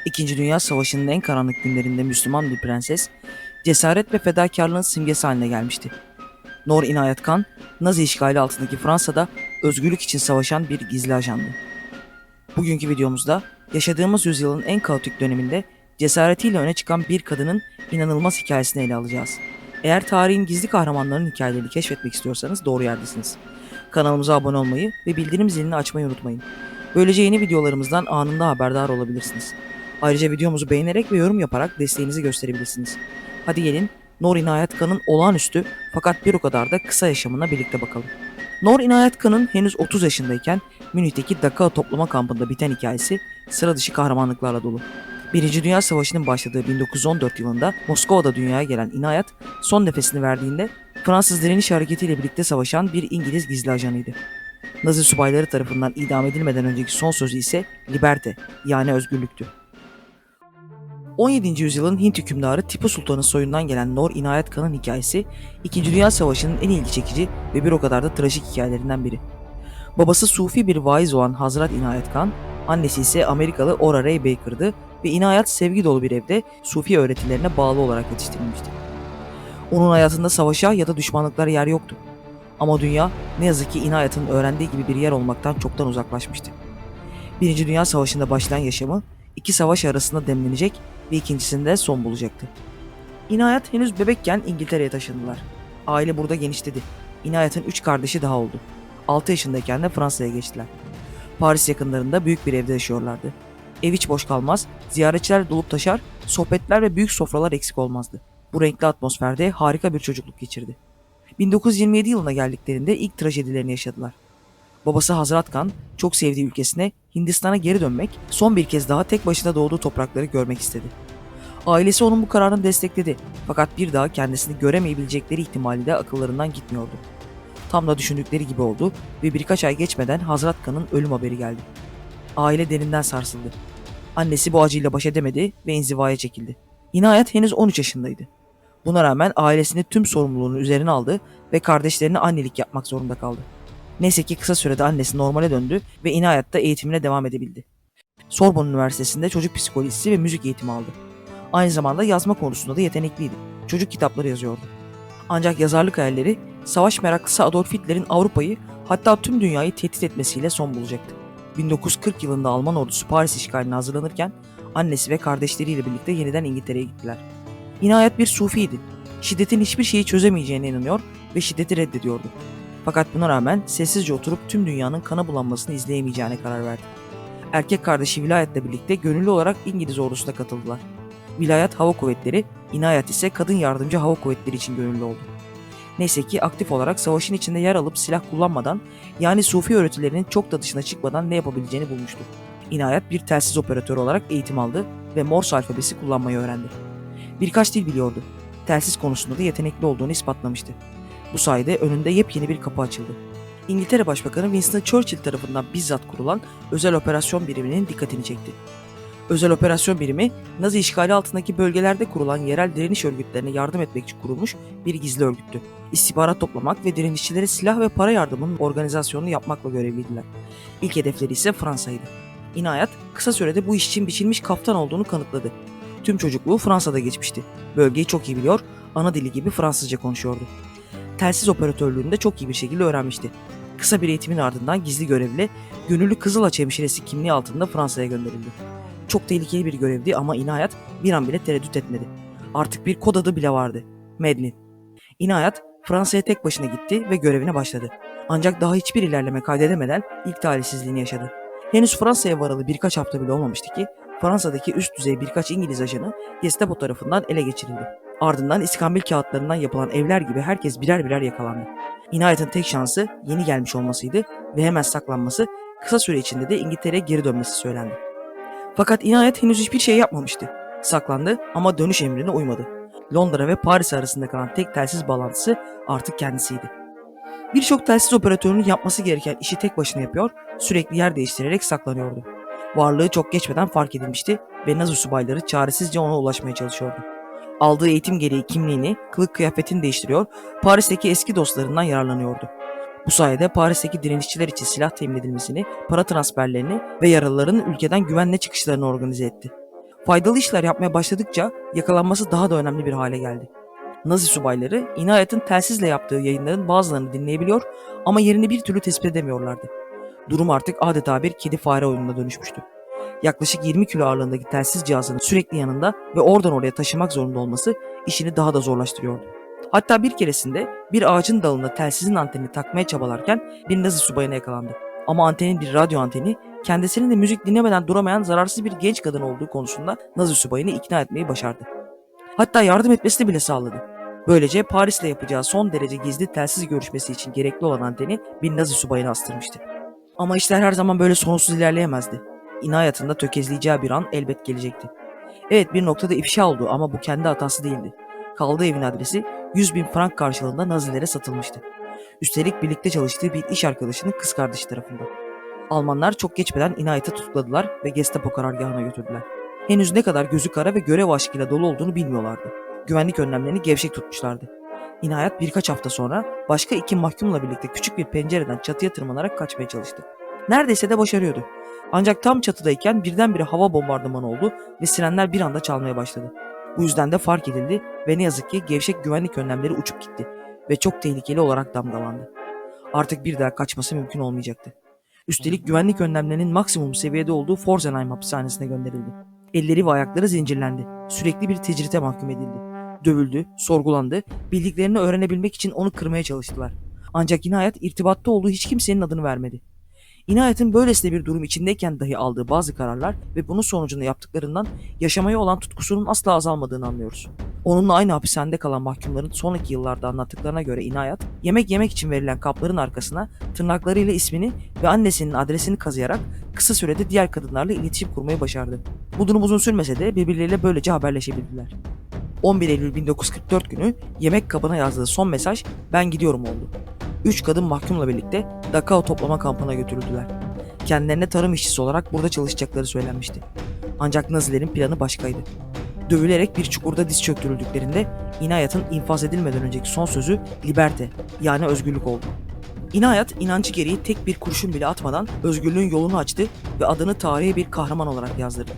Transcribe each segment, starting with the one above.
İkinci Dünya Savaşı'nın en karanlık günlerinde Müslüman bir prenses, cesaret ve fedakarlığın simgesi haline gelmişti. Noor Inayet Khan, Nazi işgali altındaki Fransa'da özgürlük için savaşan bir gizli ajandı. Bugünkü videomuzda yaşadığımız yüzyılın en kaotik döneminde cesaretiyle öne çıkan bir kadının inanılmaz hikayesini ele alacağız. Eğer tarihin gizli kahramanlarının hikayelerini keşfetmek istiyorsanız doğru yerdesiniz. Kanalımıza abone olmayı ve bildirim zilini açmayı unutmayın. Böylece yeni videolarımızdan anında haberdar olabilirsiniz. Ayrıca videomuzu beğenerek ve yorum yaparak desteğinizi gösterebilirsiniz. Hadi gelin Noor Inayet Khan'ın olağanüstü fakat bir o kadar da kısa yaşamına birlikte bakalım. Noor Inayet Khan'ın henüz 30 yaşındayken Münih'teki Dachau toplama kampında biten hikayesi sıra dışı kahramanlıklarla dolu. Birinci Dünya Savaşı'nın başladığı 1914 yılında Moskova'da dünyaya gelen Inayet son nefesini verdiğinde Fransız Direniş Hareketi ile birlikte savaşan bir İngiliz gizli ajanıydı. Nazi subayları tarafından idam edilmeden önceki son sözü ise liberte, yani özgürlüktü. 17. yüzyılın Hint hükümdarı Tipu Sultan'ın soyundan gelen Noor Inayet Khan'ın hikayesi, İkinci Dünya Savaşı'nın en ilgi çekici ve bir o kadar da trajik hikayelerinden biri. Babası Sufi bir vaiz olan Hazrat Inayet Khan, annesi ise Amerikalı Ora Ray Baker'dı ve Inayet sevgi dolu bir evde Sufi öğretilerine bağlı olarak yetiştirilmişti. Onun hayatında savaşa ya da düşmanlıklara yer yoktu. Ama dünya ne yazık ki Inayet'in öğrendiği gibi bir yer olmaktan çoktan uzaklaşmıştı. Birinci Dünya Savaşı'nda başlayan yaşamı iki savaş arasında demlenecek ve ikincisinde son bulacaktı. Inayet henüz bebekken İngiltere'ye taşındılar. Aile burada genişledi. Inayet'in 3 kardeşi daha oldu. 6 yaşındayken de Fransa'ya geçtiler. Paris yakınlarında büyük bir evde yaşıyorlardı. Ev hiç boş kalmaz, ziyaretçiler dolup taşar, sohbetler ve büyük sofralar eksik olmazdı. Bu renkli atmosferde harika bir çocukluk geçirdi. 1927 yılına geldiklerinde ilk trajedilerini yaşadılar. Babası Hazrat Khan çok sevdiği ülkesine Hindistan'a geri dönmek, son bir kez daha tek başına doğduğu toprakları görmek istedi. Ailesi onun bu kararını destekledi fakat bir daha kendisini göremeyebilecekleri ihtimali de akıllarından gitmiyordu. Tam da düşündükleri gibi oldu ve birkaç ay geçmeden Hazrat Khan'ın ölüm haberi geldi. Aile derinden sarsıldı. Annesi bu acıyla baş edemedi ve inzivaya çekildi. Inayet henüz 13 yaşındaydı. Buna rağmen ailesinin tüm sorumluluğunu üzerine aldı ve kardeşlerine annelik yapmak zorunda kaldı. Neyse ki kısa sürede annesi normale döndü ve Inayet eğitimine devam edebildi. Sorbonne Üniversitesi'nde çocuk psikolojisi ve müzik eğitimi aldı. Aynı zamanda yazma konusunda da yetenekliydi. Çocuk kitapları yazıyordu. Ancak yazarlık hayalleri savaş meraklısı Adolf Hitler'in Avrupa'yı hatta tüm dünyayı tehdit etmesiyle son bulacaktı. 1940 yılında Alman ordusu Paris işgaline hazırlanırken annesi ve kardeşleriyle birlikte yeniden İngiltere'ye gittiler. Inayet bir sufiydi. Şiddetin hiçbir şeyi çözemeyeceğine inanıyor ve şiddeti reddediyordu. Fakat buna rağmen sessizce oturup tüm dünyanın kana bulanmasını izleyemeyeceğine karar verdi. Erkek kardeşi Vilayet'le birlikte gönüllü olarak İngiliz ordusuna katıldılar. Vilayet Hava Kuvvetleri, Inayet ise Kadın Yardımcı Hava Kuvvetleri için gönüllü oldu. Neyse ki aktif olarak savaşın içinde yer alıp silah kullanmadan, yani Sufi öğretilerinin çok da dışına çıkmadan ne yapabileceğini bulmuştu. Inayet bir telsiz operatörü olarak eğitim aldı ve Morse alfabesi kullanmayı öğrendi. Birkaç dil biliyordu. Telsiz konusunda da yetenekli olduğunu ispatlamıştı. Bu sayede önünde yepyeni bir kapı açıldı. İngiltere Başbakanı Winston Churchill tarafından bizzat kurulan özel operasyon biriminin dikkatini çekti. Özel operasyon birimi, Nazi işgali altındaki bölgelerde kurulan yerel direniş örgütlerine yardım etmek için kurulmuş bir gizli örgüttü. İstihbarat toplamak ve direnişçilere silah ve para yardımının organizasyonunu yapmakla görevliydiler. İlk hedefleri ise Fransa'ydı. Inayet kısa sürede bu iş için biçilmiş kaftan olduğunu kanıtladı. Tüm çocukluğu Fransa'da geçmişti. Bölgeyi çok iyi biliyor, ana dili gibi Fransızca konuşuyordu. Telsiz operatörlüğünü de çok iyi bir şekilde öğrenmişti. Kısa bir eğitimin ardından gizli görevle gönüllü Kızılaç hemşiresi kimliği altında Fransa'ya gönderildi. Çok tehlikeli bir görevdi ama Inayet bir an bile tereddüt etmedi. Artık bir kod adı bile vardı. Medlin. Inayet Fransa'ya tek başına gitti ve görevine başladı. Ancak daha hiçbir ilerleme kaydedemeden ilk talihsizliğini yaşadı. Henüz Fransa'ya varalı birkaç hafta bile olmamıştı ki Fransa'daki üst düzey birkaç İngiliz ajanı Gestapo tarafından ele geçirildi. Ardından iskambil kağıtlarından yapılan evler gibi herkes birer birer yakalandı. Inayet'in tek şansı yeni gelmiş olmasıydı ve hemen saklanması, kısa süre içinde de İngiltere'ye geri dönmesi söylendi. Fakat Inayet henüz hiçbir şey yapmamıştı. Saklandı ama dönüş emrine uymadı. Londra ve Paris arasında kalan tek telsiz bağlantısı artık kendisiydi. Birçok telsiz operatörünün yapması gereken işi tek başına yapıyor, sürekli yer değiştirerek saklanıyordu. Varlığı çok geçmeden fark edilmişti ve Nazi subayları çaresizce ona ulaşmaya çalışıyordu. Aldığı eğitim gereği kimliğini, kılık kıyafetini değiştiriyor, Paris'teki eski dostlarından yararlanıyordu. Bu sayede Paris'teki direnişçiler için silah temin edilmesini, para transferlerini ve yaralıların ülkeden güvenle çıkışlarını organize etti. Faydalı işler yapmaya başladıkça yakalanması daha da önemli bir hale geldi. Nazi subayları İnayet'in telsizle yaptığı yayınların bazılarını dinleyebiliyor ama yerini bir türlü tespit edemiyorlardı. Durum artık adeta bir kedi fare oyununa dönüşmüştü. Yaklaşık 20 kilo ağırlığındaki telsiz cihazının sürekli yanında ve oradan oraya taşımak zorunda olması işini daha da zorlaştırıyordu. Hatta bir keresinde bir ağacın dalında telsizin antenini takmaya çabalarken bir Nazi subayına yakalandı. Ama antenin bir radyo anteni, kendisinin de müzik dinlemeden duramayan zararsız bir genç kadın olduğu konusunda Nazi subayını ikna etmeyi başardı. Hatta yardım etmesini bile sağladı. Böylece Paris'le yapacağı son derece gizli telsiz görüşmesi için gerekli olan anteni bir Nazi subayına astırmıştı. Ama işler her zaman böyle sonsuz ilerleyemezdi. İnayet'in de tökezleyeceği bir an elbet gelecekti. Evet, bir noktada ifşa oldu ama bu kendi hatası değildi. Kaldığı evin adresi 100.000 frank karşılığında Nazilere satılmıştı. Üstelik birlikte çalıştığı bir iş arkadaşının kız kardeşi tarafından. Almanlar çok geçmeden İnayet'i tutukladılar ve Gestapo karargahına götürdüler. Henüz ne kadar gözü kara ve görev aşkıyla dolu olduğunu bilmiyorlardı. Güvenlik önlemlerini gevşek tutmuşlardı. İnayet birkaç hafta sonra başka 2 mahkumla birlikte küçük bir pencereden çatıya tırmanarak kaçmaya çalıştı. Neredeyse de başarıyordu. Ancak tam çatıdayken birdenbire hava bombardımanı oldu ve sirenler bir anda çalmaya başladı. Bu yüzden de fark edildi ve ne yazık ki gevşek güvenlik önlemleri uçup gitti ve çok tehlikeli olarak damgalandı. Artık bir daha kaçması mümkün olmayacaktı. Üstelik güvenlik önlemlerinin maksimum seviyede olduğu Forzenheim hapishanesine gönderildi. Elleri ve ayakları zincirlendi. Sürekli bir tecrite mahkum edildi. Dövüldü, sorgulandı, bildiklerini öğrenebilmek için onu kırmaya çalıştılar. Ancak İnayet irtibatta olduğu hiç kimsenin adını vermedi. İnayet'in böylesine bir durum içindeyken dahi aldığı bazı kararlar ve bunun sonucunda yaptıklarından yaşamaya olan tutkusunun asla azalmadığını anlıyoruz. Onunla aynı hapishanede kalan mahkumların sonraki yıllarda anlattıklarına göre İnayet, yemek yemek için verilen kapların arkasına tırnaklarıyla ismini ve annesinin adresini kazıyarak kısa sürede diğer kadınlarla iletişim kurmayı başardı. Bu durum uzun sürmese de birbirleriyle böylece haberleşebildiler. 11 Eylül 1944 günü yemek kabına yazdığı son mesaj "Ben gidiyorum" oldu. 3 kadın mahkumla birlikte Dachau toplama kampına götürüldüler. Kendilerine tarım işçisi olarak burada çalışacakları söylenmişti. Ancak Nazilerin planı başkaydı. Dövülerek bir çukurda diz çöktürüldüklerinde İnayet'in infaz edilmeden önceki son sözü "Liberte" yani özgürlük oldu. İnayet inancı gereği tek bir kurşun bile atmadan özgürlüğün yolunu açtı ve adını tarihe bir kahraman olarak yazdırdı.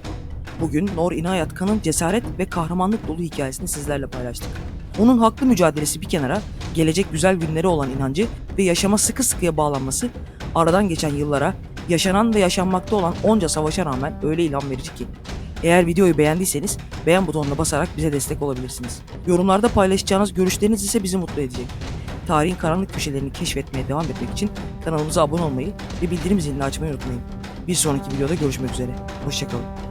Bugün Nor İnayet Kan'ın cesaret ve kahramanlık dolu hikayesini sizlerle paylaştık. Onun haklı mücadelesi bir kenara, gelecek güzel günleri olan inancı ve yaşama sıkı sıkıya bağlanması, aradan geçen yıllara, yaşanan ve yaşanmakta olan onca savaşa rağmen öyle ilham verici ki. Eğer videoyu beğendiyseniz beğen butonuna basarak bize destek olabilirsiniz. Yorumlarda paylaşacağınız görüşleriniz ise bizi mutlu edecek. Tarihin karanlık köşelerini keşfetmeye devam etmek için kanalımıza abone olmayı ve bildirim zilini açmayı unutmayın. Bir sonraki videoda görüşmek üzere. Hoşçakalın.